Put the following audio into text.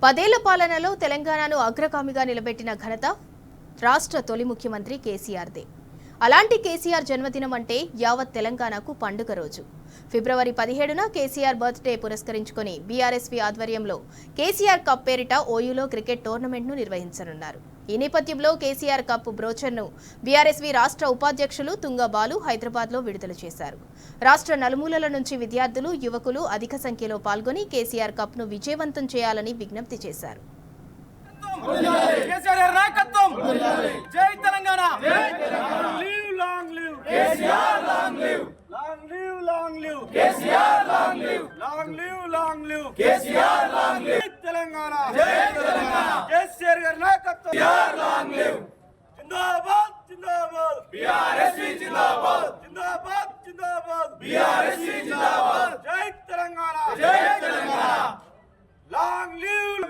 10 ఏళ్ల పాలనలో తెలంగాణను అగ్రగామిగా నిలబెట్టిన ఘనత రాష్ట్ర తొలి ముఖ్యమంత్రి కేసీఆర్దే. అలాంటి కేసీఆర్ జన్మదినం అంటే యావత్ తెలంగాణకు పండుగ రోజు. ఫిబ్రవరి 17న కేసీఆర్ బర్త్డే పురస్కరించుకొని బీఆర్ఎస్వీ ఆధ్వర్యంలో కేసీఆర్ కప్ పేరిట ఓయూలో క్రికెట్ టోర్నమెంట్ను నిర్వహించనున్నారు. ఈ నేపథ్యంలో కేసీఆర్ కప్ బ్రోచర్ను బీఆర్ఎస్వీ రాష్ట్ర ఉపాధ్యక్షులు తుంగ బాలు హైదరాబాద్లో విడుదల చేశారు. రాష్ట్ర నలుమూలల నుంచి విద్యార్థులు, యువకులు అధిక సంఖ్యలో పాల్గొని కేసీఆర్ కప్ను విజయవంతం చేయాలని విజ్ఞప్తి చేశారు. Long live KCR, long live. Long live KCR, long live. Telangana, Jai Telangana. KCR gar naayakatvam. KCR, long live. Jindabad, jindabad. BRSV jindabad. Jindabad, jindabad. BRSV jindabad. Jai Telangana, Jai Telangana. Long live.